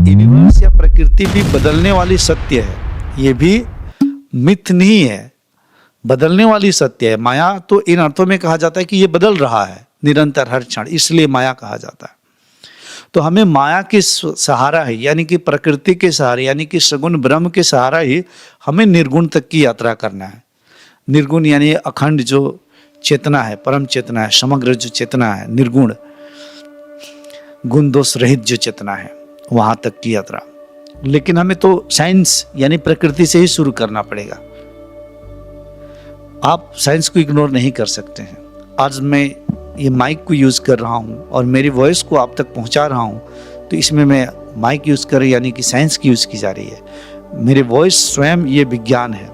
Universe या प्रकृति भी बदलने वाली सत्य है, ये भी मिथ नहीं है, बदलने वाली सत्य है। माया तो इन अर्थों में कहा जाता है कि ये बदल रहा है निरंतर हर क्षण, इसलिए माया कहा जाता है। तो हमें माया के सहारा है, यानी कि प्रकृति के सहारे, यानी कि सगुण ब्रह्म के सहारा ही हमें निर्गुण तक की यात्रा करना है। निर्गुण यानी अखंड जो चेतना है, परम चेतना है, समग्र जो चेतना है, निर्गुण गुण दोष रहित जो चेतना है, वहां तक की यात्रा। लेकिन हमें तो साइंस यानी प्रकृति से ही शुरू करना पड़ेगा। आप साइंस को इग्नोर नहीं कर सकते हैं। आज मैं ये माइक को यूज कर रहा हूँ और मेरी वॉइस को आप तक पहुंचा रहा हूँ, तो इसमें मैं माइक यूज कर यानी कि साइंस की यूज की जा रही है। मेरी वॉइस स्वयं ये विज्ञान है,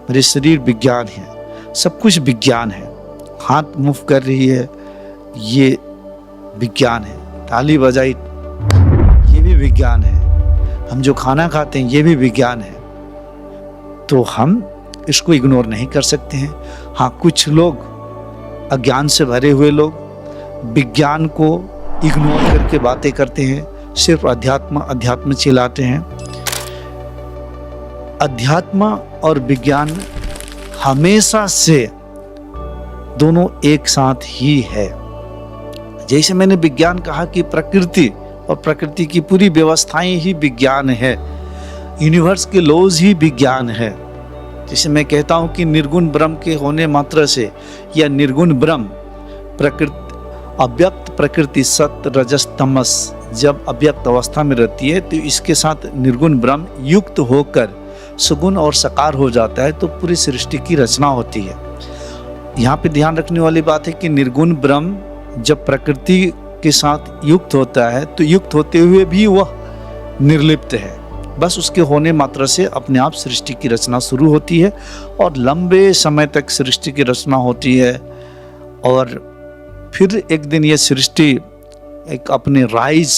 मेरे शरीर विज्ञान है, सब कुछ विज्ञान है। हाथ मूव कर रही है, ये विज्ञान है। ताली बजाई, ये भी विज्ञान है। हम जो खाना खाते हैं, ये भी विज्ञान है। तो हम इसको इग्नोर नहीं कर सकते हैं। हाँ, कुछ लोग, अज्ञान से भरे हुए लोग विज्ञान को इग्नोर करके बातें करते हैं, सिर्फ अध्यात्म चिल्लाते हैं। अध्यात्म और विज्ञान हमेशा से दोनों एक साथ ही है। जैसे मैंने विज्ञान कहा कि प्रकृति और प्रकृति की पूरी व्यवस्थाएं ही विज्ञान है, यूनिवर्स के लॉज ही विज्ञान है। जैसे मैं कहता हूं कि निर्गुण ब्रह्म के होने मात्र से, या निर्गुण ब्रह्म प्रकृति, अव्यक्त प्रकृति सत्य रजस तमस जब अव्यक्त अवस्था में रहती है, तो इसके साथ निर्गुण ब्रह्म युक्त होकर सुगुण और साकार हो जाता है, तो पूरी सृष्टि की रचना होती है। यहाँ पे ध्यान रखने वाली बात है कि निर्गुण ब्रह्म जब प्रकृति के साथ युक्त होता है, तो युक्त होते हुए भी वह निर्लिप्त है। बस उसके होने मात्र से अपने आप सृष्टि की रचना शुरू होती है और लंबे समय तक सृष्टि की रचना होती है। और फिर एक दिन ये सृष्टि एक अपने राइज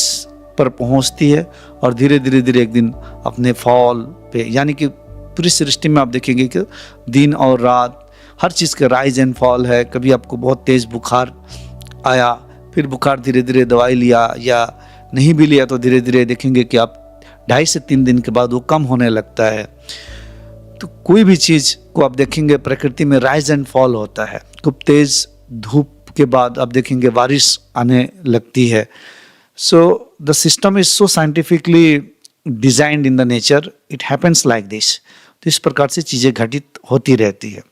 पर पहुंचती है और धीरे धीरे एक दिन अपने फॉल पे, यानी कि पूरी सृष्टि में आप देखेंगे कि दिन और रात हर चीज़ का राइज एंड फॉल है। कभी आपको बहुत तेज बुखार आया, फिर बुखार धीरे धीरे दवाई लिया, या नहीं भी लिया तो धीरे धीरे देखेंगे कि आप 2.5 से 3 दिन के बाद वो कम होने लगता है। तो कोई भी चीज़ को आप देखेंगे प्रकृति में राइज एंड फॉल होता है। खूब तेज धूप के बाद आप देखेंगे बारिश आने लगती है। So the system is so scientifically designed in the nature, it happens like this. तो इस प्रकार से चीज़ें घटित होती रहती है।